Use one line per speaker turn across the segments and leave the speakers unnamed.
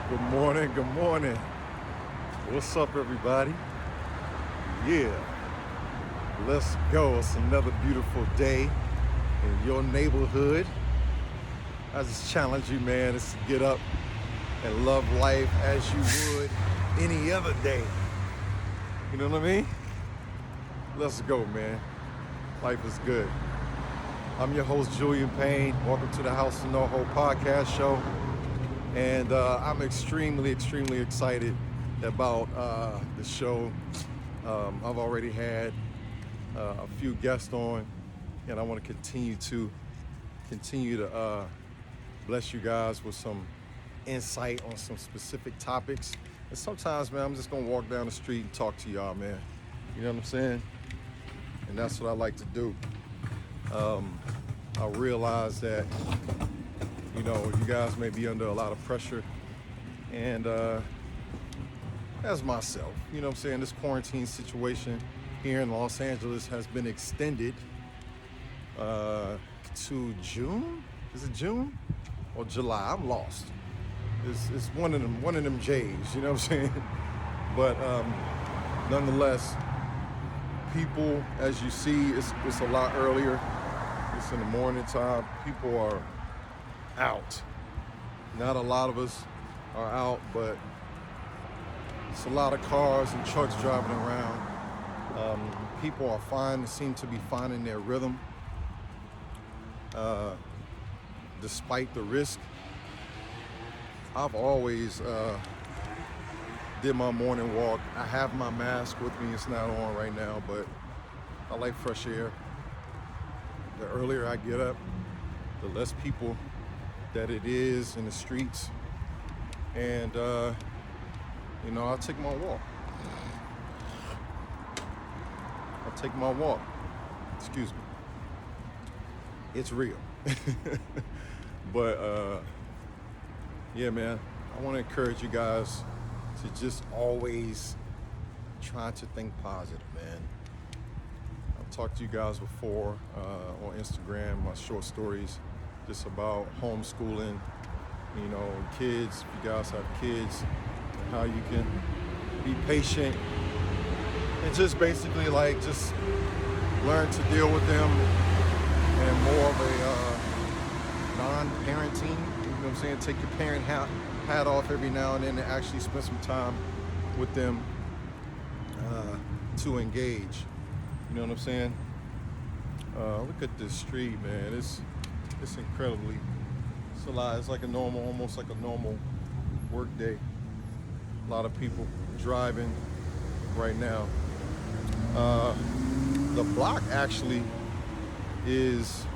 Good morning, good morning. What's up, everybody? Yeah, let's go. It's another beautiful day in your neighborhood. I just challenge you, man, is to get up and love life as you would any other day. You know what I mean? Let's go, man. Life is good. I'm your host, Julian Payne. Welcome to the House of No Hope podcast show. And I'm extremely excited about the show. I've already had a few guests on, and I want to continue to bless you guys with some insight on some specific topics. And sometimes, man, I'm just gonna walk down the street and talk to y'all, man. You know what I'm saying? And that's what I like to do. I realize that, you know, you guys may be under a lot of pressure, and as myself, you know what I'm saying, this quarantine situation here in Los Angeles has been extended to June. Is it June or July? I'm lost. It's one of them J's, you know what I'm saying? But nonetheless, people, as you see, it's a lot earlier. It's in the morning time. People are out. Not a lot of us are out, but it's a lot of cars and trucks driving around. People are seem to be finding their rhythm despite the risk. I've always did my morning walk. I have my mask with me. It's not on right now, but I like fresh air. The earlier I get up, the less people that it is in the streets. And, you know, I'll take my walk. Excuse me. It's real. But, yeah, man, I want to encourage you guys to just always try to think positive, man. I've talked to you guys before on Instagram, my short stories, just about homeschooling, you know, kids, if you guys have kids, and how you can be patient and just basically like just learn to deal with them and more of a non-parenting, you know what I'm saying? Take your parent hat off every now and then and actually spend some time with them to engage. You know what I'm saying? Look at this street, man. It's incredibly, it's a lot. It's like almost like a normal work day. A lot of people driving right now. The block actually is,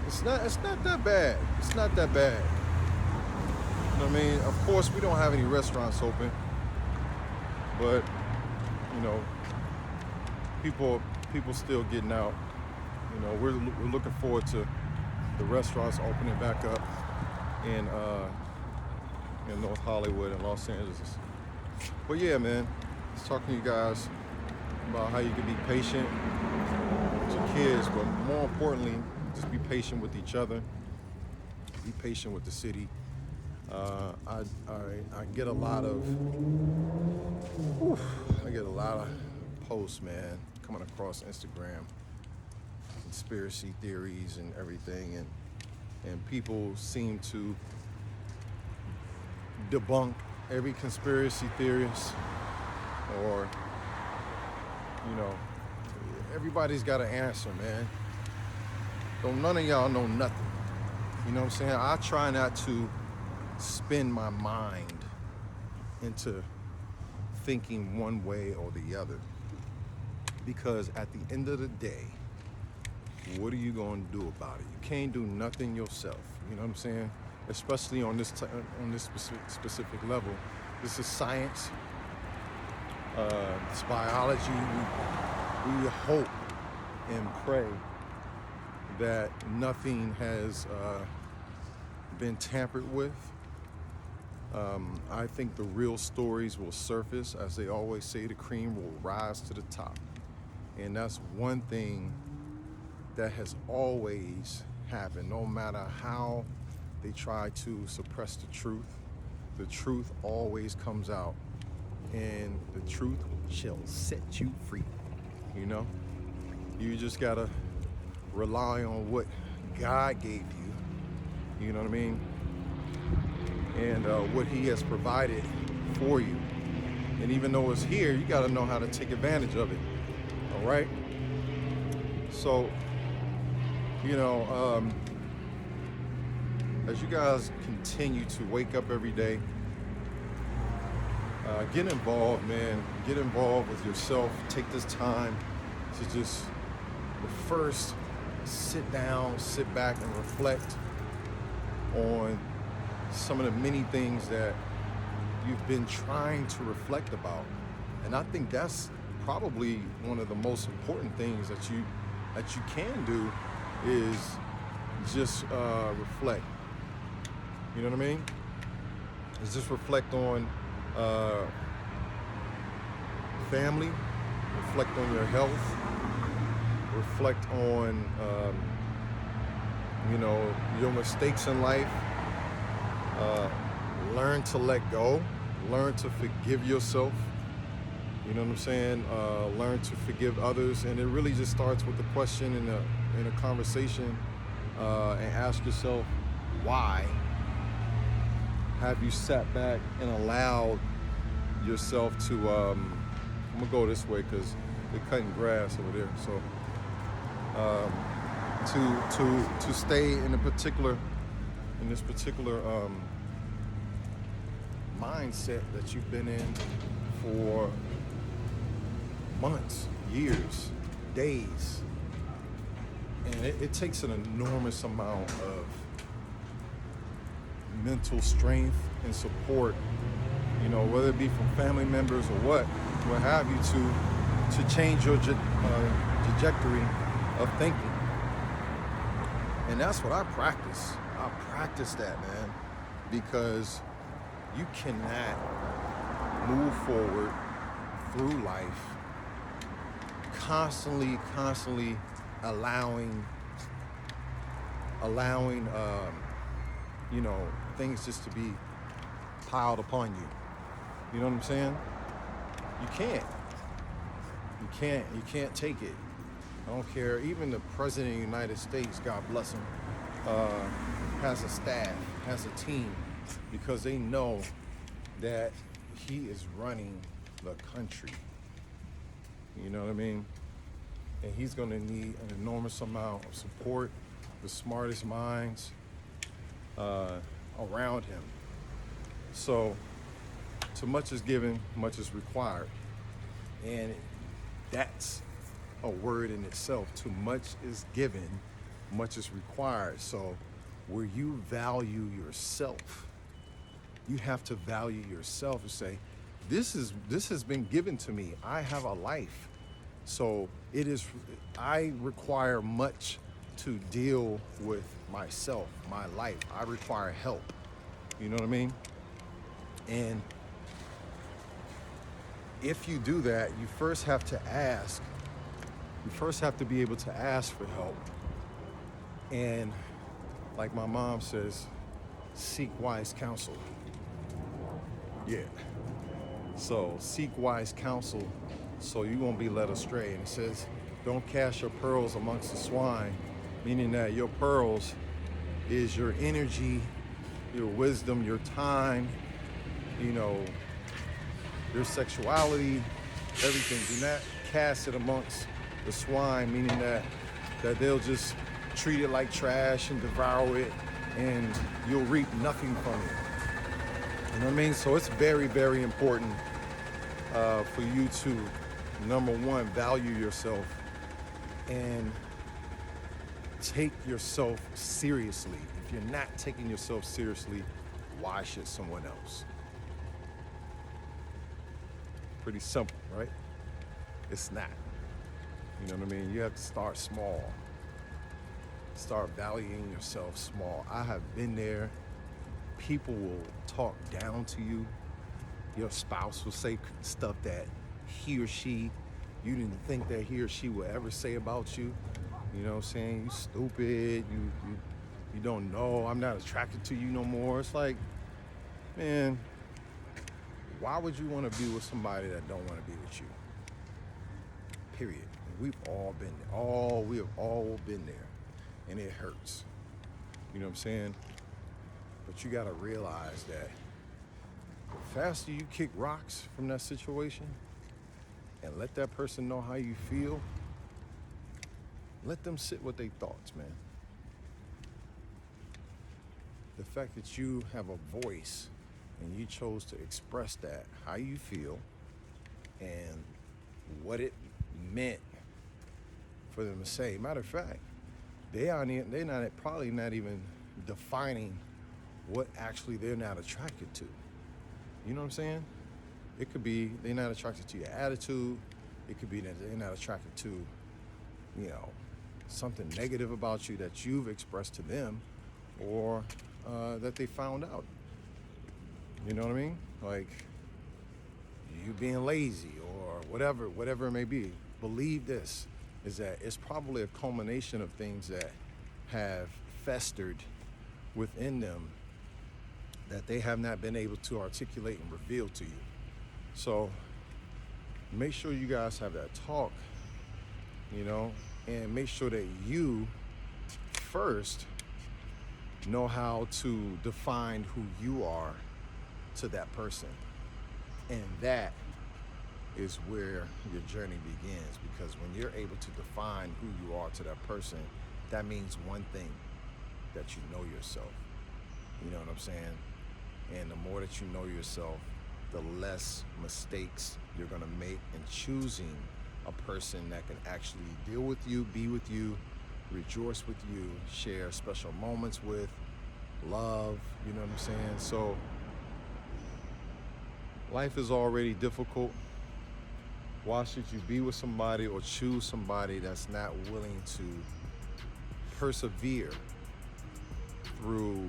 it's not that bad. It's not that bad. You know what I mean? Of course, we don't have any restaurants open, but you know, people still getting out. You know, we're looking forward to the restaurants opening back up in North Hollywood and Los Angeles. But yeah, man, just talking to you guys about how you can be patient with your kids, but more importantly, just be patient with each other. Be patient with the city. I get a lot of posts, man, coming across Instagram, conspiracy theories and everything, and people seem to debunk every conspiracy theorist, or you know, everybody's got an answer, man. Don't none of y'all know nothing. You know what I'm saying? I try not to spin my mind into thinking one way or the other, because at the end of the day, what are you going to do about it? You can't do nothing yourself. You know what I'm saying? Especially on this specific level. This is science. It's biology. We hope and pray that nothing has been tampered with. I think the real stories will surface. As they always say, the cream will rise to the top. And that's one thing that has always happened, no matter how they try to suppress the truth. the truth always comes out, and the truth shall set you free. You know, you just gotta rely on what God gave you. You know what I mean? And what He has provided for you. And even though it's here, you gotta know how to take advantage of it. All right. So, you know, as you guys continue to wake up every day, get involved, man. Get involved with yourself. Take this time to just first sit down, sit back, and reflect on some of the many things that you've been trying to reflect about. And I think that's probably one of the most important things that you can do is just reflect. You know what I mean? Is just reflect on family, reflect on your health, reflect on you know, your mistakes in life. Learn to let go, learn to forgive yourself. You know what I'm saying? Learn to forgive others, and it really just starts with a question in a conversation, and ask yourself, why have you sat back and allowed yourself to? I'm gonna go this way because they're cutting grass over there. So to stay in this particular mindset that you've been in for months, years, days. And it takes an enormous amount of mental strength and support, you know, whether it be from family members or what have you, to change your trajectory of thinking. And that's what I practice. I practice that, man, because you cannot move forward through life constantly allowing you know, things just to be piled upon you. You know what I'm saying? You can't take it. I don't care. Even the President of the United States, God bless him, has a staff, has a team, because they know that he is running the country. You know what I mean? And he's going to need an enormous amount of support, the smartest minds around him. So, too much is given, much is required. And that's a word in itself. Too much is given, much is required. So, where you value yourself, you have to value yourself and say, this has been given to me. I have a life. So I require much to deal with myself, my life. I require help. You know what I mean? And if you do that, you first have to ask. You first have to be able to ask for help. And like my mom says, seek wise counsel. Yeah. So seek wise counsel so you won't be led astray. And it says, don't cast your pearls amongst the swine, meaning that your pearls is your energy, your wisdom, your time, you know, your sexuality, everything. Do not cast it amongst the swine, meaning that they'll just treat it like trash and devour it, and you'll reap nothing from it. You know what I mean? So it's very, very important for you to, number one, value yourself and take yourself seriously. If you're not taking yourself seriously, why should someone else? Pretty simple, right? It's not. You know what I mean? You have to start small. Start valuing yourself small. I have been there. People will talk down to you. Your spouse will say stuff that he or she, you didn't think that he or she would ever say about you. You know what I'm saying? You stupid, you don't know, I'm not attracted to you no more. It's like, Man, why would you want to be with somebody that don't want to be with you? Period. We've all been there. We have all been there. And it hurts. You know what I'm saying? But you got to realize that the faster you kick rocks from that situation and let that person know how you feel, let them sit with their thoughts, man. The fact that you have a voice and you chose to express that, how you feel, and what it meant for them to say. Matter of fact, they're probably not even defining what actually they're not attracted to. You know what I'm saying? It could be they're not attracted to your attitude. It could be that they're not attracted to, something negative about you that you've expressed to them, or that they found out. You know what I mean? Like you being lazy or whatever it may be. Believe this, is that it's probably a culmination of things that have festered within them that they have not been able to articulate and reveal to you. So make sure you guys have that talk, and make sure that you first know how to define who you are to that person. And that is where your journey begins, because when you're able to define who you are to that person, that means one thing, that you know yourself. You know what I'm saying? And the more that you know yourself, the less mistakes you're gonna make in choosing a person that can actually deal with you, be with you, rejoice with you, share special moments with, love, you know what I'm saying? So life is already difficult. Why should you be with somebody or choose somebody that's not willing to persevere through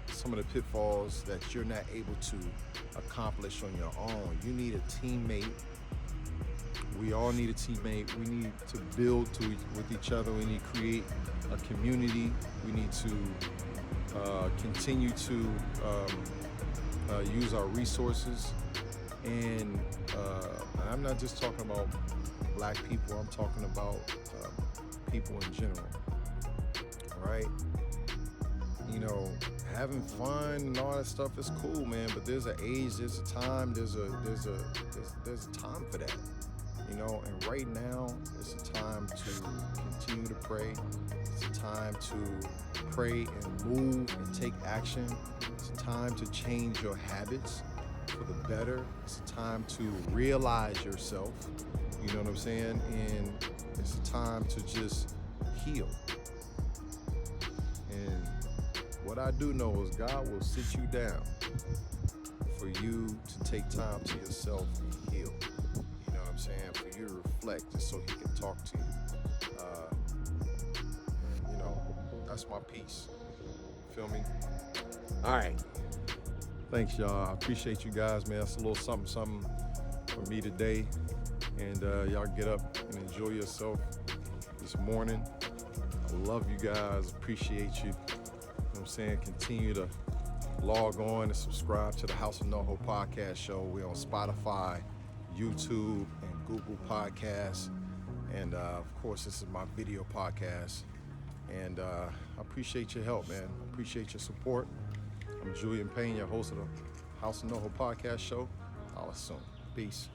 some of the pitfalls that you're not able to accomplish on your own? You need a teammate. We all need a teammate. We need to build with each other. We need to create a community. We need to continue to use our resources. And I'm not just talking about black people. I'm talking about people in general. All right? Having fun and all that stuff is cool, man. But there's an age, there's a time, there's a time for that. And right now it's a time to continue to pray. It's a time to pray and move and take action. It's a time to change your habits for the better. It's a time to realize yourself. You know what I'm saying? And it's a time to just heal. And what I do know is God will sit you down for you to take time to yourself and heal. You know what I'm saying? For you to reflect just so he can talk to you. That's my piece. Feel me? All right. Thanks, y'all. I appreciate you guys, man. That's a little something for me today. And y'all get up and enjoy yourself this morning. I love you guys. Appreciate you. You know what I'm saying? Continue to log on and subscribe to the House of NoHo podcast show. We're on Spotify, YouTube, and Google Podcasts. And of course, this is my video podcast. And I appreciate your help, man. Appreciate your support. I'm Julian Payne, your host of the House of NoHo podcast show. I'll assume. Peace.